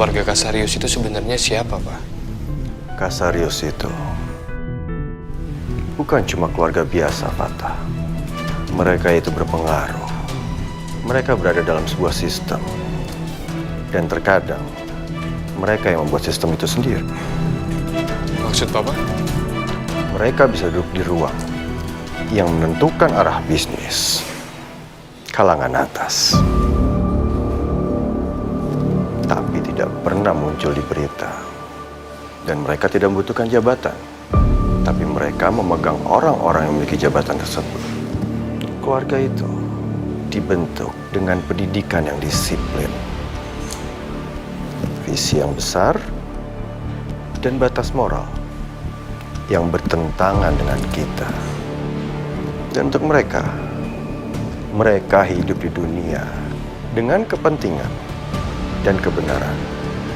Keluarga Kasarius itu sebenarnya siapa, Pak? Kasarius itu bukan cuma keluarga biasa, Fatah. Mereka itu berpengaruh. Mereka berada dalam sebuah sistem. Dan terkadang mereka yang membuat sistem itu sendiri. Maksud Papa? Mereka bisa duduk di ruang yang menentukan arah bisnis kalangan atas. Tapi tidak pernah muncul di berita. Dan mereka tidak membutuhkan jabatan. Tapi mereka memegang orang-orang yang memiliki jabatan tersebut. Keluarga itu dibentuk dengan pendidikan yang disiplin. Visi yang besar dan batas moral yang bertentangan dengan kita. Dan untuk mereka hidup di dunia dengan kepentingan dan kebenaran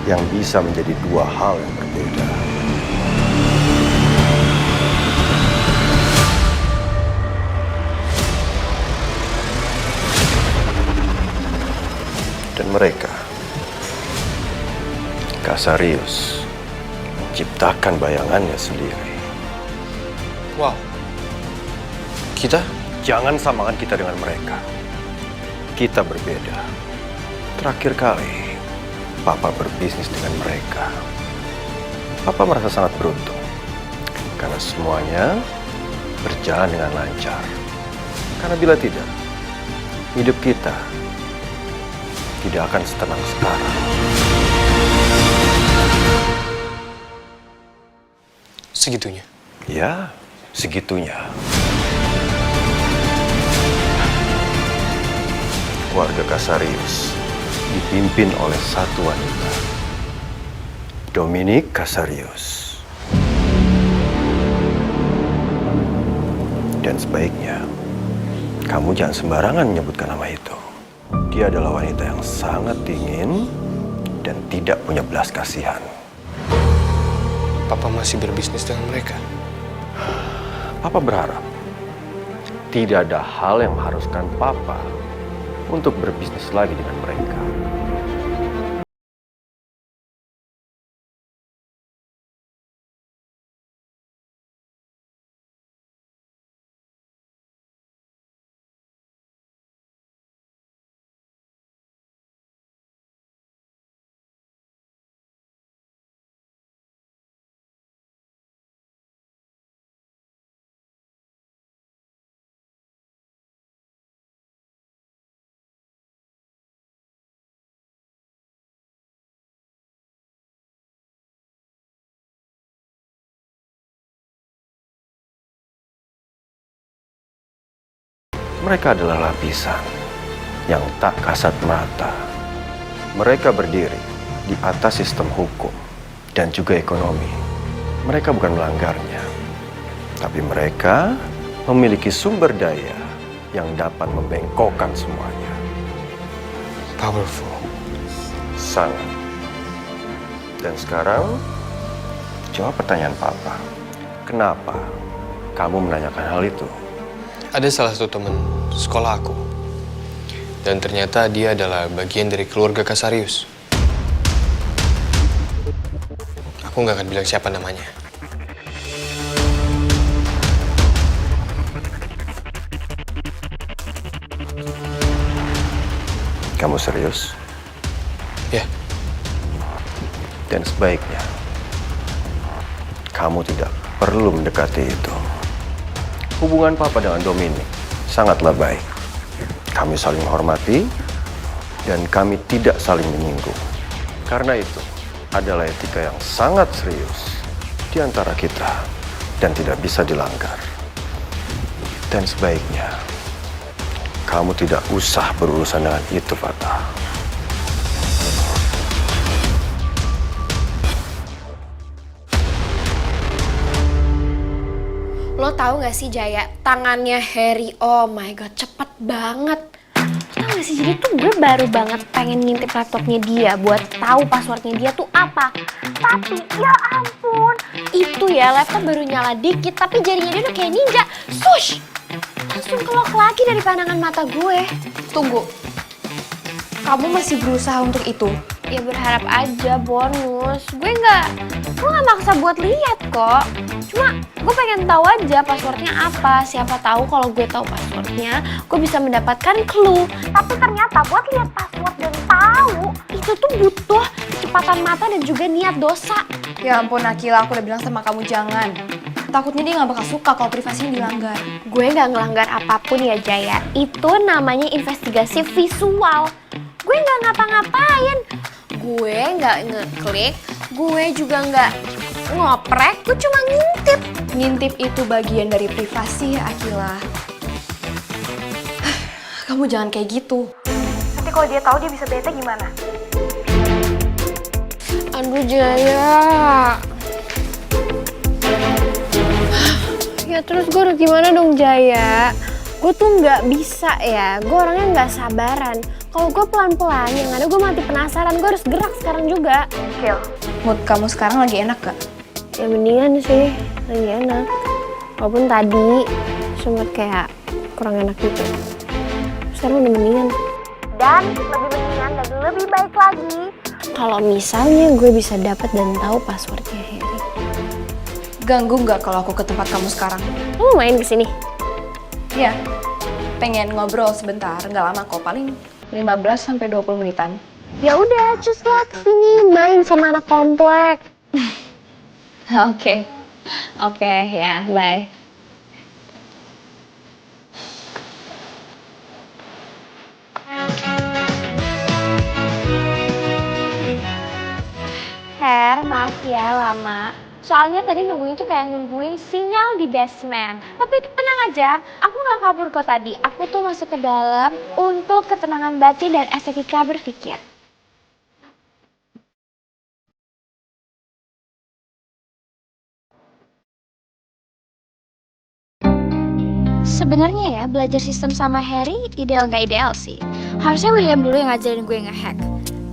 yang bisa menjadi dua hal yang berbeda. Dan mereka, Kasarius, menciptakan bayangannya sendiri. Wow. Kita? Jangan samakan kita dengan mereka. Kita berbeda. Terakhir kali, Papa berbisnis dengan mereka. Papa merasa sangat beruntung. Karena semuanya berjalan dengan lancar. Karena bila tidak, hidup kita tidak akan setenang sekarang. Segitunya? Ya, segitunya. Keluarga Kasarius dipimpin oleh satu wanita, Dominic Kasarius. Dan sebaiknya kamu jangan sembarangan menyebutkan nama itu. Dia adalah wanita yang sangat dingin dan tidak punya belas kasihan. Papa masih berbisnis dengan mereka? Papa berharap tidak ada hal yang mengharuskan Papa untuk berbisnis lagi dengan mereka. Mereka adalah lapisan yang tak kasat mata. Mereka berdiri di atas sistem hukum dan juga ekonomi. Mereka bukan melanggarnya, tapi mereka memiliki sumber daya yang dapat membengkokkan semuanya. Powerful. Sangat. Dan sekarang, jawab pertanyaan Papa. Kenapa kamu menanyakan hal itu? Ada salah satu teman sekolah aku. Dan ternyata dia adalah bagian dari keluarga Kasarius. Aku nggak akan bilang siapa namanya. Kamu serius? Ya, Dan sebaiknya kamu tidak perlu mendekati itu. Hubungan Papa dengan Dominic sangatlah baik. Kami saling menghormati dan kami tidak saling menyinggung. Karena itu adalah etika yang sangat serius di antara kita dan tidak bisa dilanggar. Dan sebaiknya kamu tidak usah berurusan dengan itu, Fatah. Lo tahu gak sih Jaya, tangannya Harry, oh my god, cepet banget. Lo tau gak sih, jadi tuh gue baru banget pengen ngintip laptopnya dia buat tahu passwordnya dia tuh apa. Tapi ya ampun, itu ya laptop baru nyala dikit tapi jarinya dia udah kayak ninja. Sush! Langsung kelok lagi dari pandangan mata gue. Tunggu, kamu masih berusaha untuk itu? Ya berharap aja bonus. Gue nggak maksa buat lihat kok. Cuma gue pengen tahu aja passwordnya apa. Siapa tahu kalau gue tahu passwordnya, gue bisa mendapatkan clue. Tapi ternyata buat lihat password dan tahu itu tuh butuh kecepatan mata dan juga niat dosa. Ya ampun Akila, aku udah bilang sama kamu jangan. Takutnya dia nggak bakal suka kalau privasinya dilanggar. Gue nggak ngelanggar apapun ya Jaya. Itu namanya investigasi visual. Gue nggak ngapa-ngapain. Gue nggak ngeklik. Gue juga nggak ngoprek. Gue cuma ngintip. Ngintip itu bagian dari privasi ya Akila. Kamu jangan kayak gitu. Nanti kalau dia tahu dia bisa bete gimana? Aduh Jaya. Ya terus gue harus gimana dong Jaya? Gue tuh nggak bisa ya, gue orangnya nggak sabaran. Kalau gue pelan-pelan, yang ada gue mati penasaran. Gue harus gerak sekarang juga. Kil, Mood kamu sekarang lagi enak gak? ya mendingan sih, lagi enak. Walaupun tadi sempet kayak kurang enak gitu. Sekarang udah mendingan. Dan lebih mendingan dan lebih baik lagi kalau misalnya gue bisa dapat dan tahu passwordnya Harry. Ganggu nggak kalau aku ke tempat kamu sekarang? Lu main kesini? Iya. Pengen ngobrol sebentar, nggak lama kok, paling 15-20 menitan. Ya udah, cus lah kesini main sama anak komplek. Oke. Oke, ya, bye. Her, maaf ya lama. Soalnya tadi nungguin tuh kayak nungguin sinyal di basement. Tapi tenang aja, aku nggak kabur kok tadi. Aku tuh masuk ke dalam untuk ketenangan batin dan estetika berpikir. Sebenarnya ya, belajar sistem sama Harry ideal nggak ideal sih. Harusnya William dulu yang ngajarin gue nge-hack.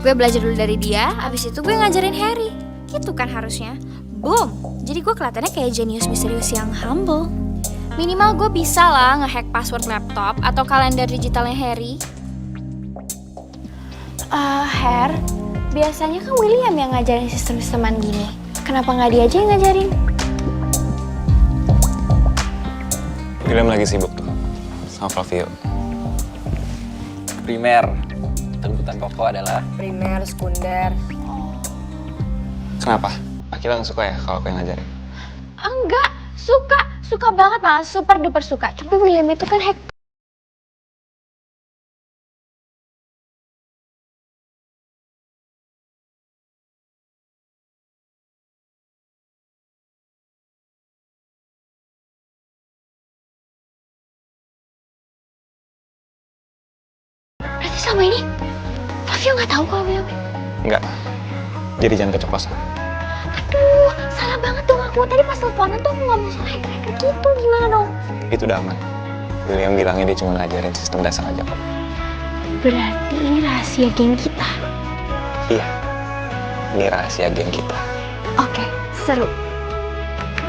Gue belajar dulu dari dia, abis itu gue ngajarin Harry. Gitu kan harusnya. Boom! Jadi gue kelihatannya kayak jenius misterius yang humble. Minimal gue bisa lah nge-hack password laptop atau kalender digitalnya Harry. Her, biasanya kan William yang ngajarin sistem-sisteman gini. Kenapa nggak dia aja yang ngajarin? William lagi sibuk tuh sama Flavio. Primer, tuntutan pokok adalah Primer, sekunder. kenapa? Akila nggak suka ya kalau aku yang ngajarin? Enggak, suka banget malah super duper suka. Tapi William itu kan hack. Berarti selama ini Flavio nggak tahu kalau William. Enggak. Jadi jangan keceplosan. Aduh, salah banget dong aku. Tadi pas teleponan tuh aku ngomong soal hacker gitu. Gimana dong? Itu udah aman. William bilangnya dia cuma ngajarin sistem dasar aja kok. Berarti ini rahasia geng kita. Iya. Ini rahasia geng kita. Oke, seru.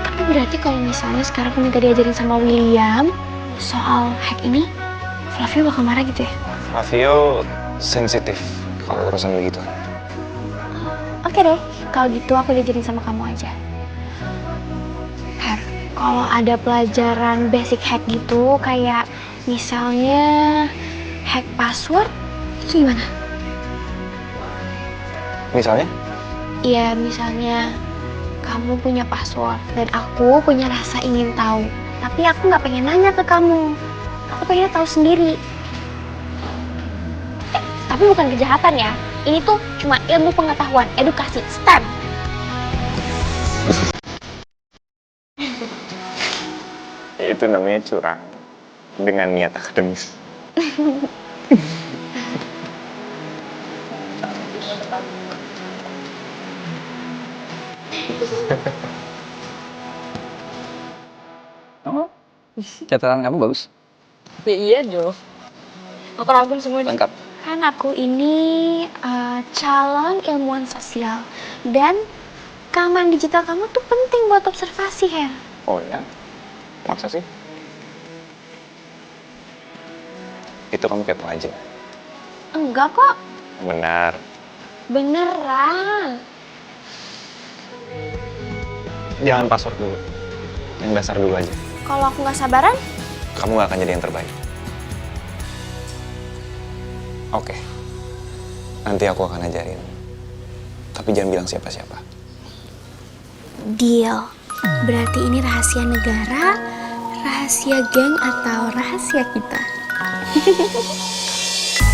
Tapi berarti kalau misalnya sekarang aku minta diajarin sama William soal hack ini, Flavio bakal marah gitu ya? Flavio sensitif kalau urusan begitu. Oke deh, kalau gitu aku diajarin sama kamu aja. Her, kalau ada pelajaran basic hack gitu, kayak misalnya hack password, itu gimana? Misalnya? Iya, misalnya kamu punya password dan aku punya rasa ingin tahu. Tapi aku nggak pengen nanya ke kamu. Aku pengen tahu sendiri. Tapi bukan kejahatan ya. Ini tuh cuma ilmu pengetahuan, edukasi, STEM. Itu namanya curang dengan niat akademis. Oh, catatan kamu bagus. Iya, Jo. Aku rangkum semua nih. Lengkap. Kan aku ini calon ilmuwan sosial. Dan keamanan digital kamu tuh penting buat observasi, Her. Oh ya? Maksa sih? Itu kamu kepo aja. Enggak kok. Benar. Beneran. Jangan password dulu. Yang dasar dulu aja. Kalau aku nggak sabaran, Kamu gak akan jadi yang terbaik. Oke. Nanti aku akan ajarin. Tapi jangan bilang siapa-siapa. deal. Berarti ini rahasia negara, rahasia geng, atau rahasia kita?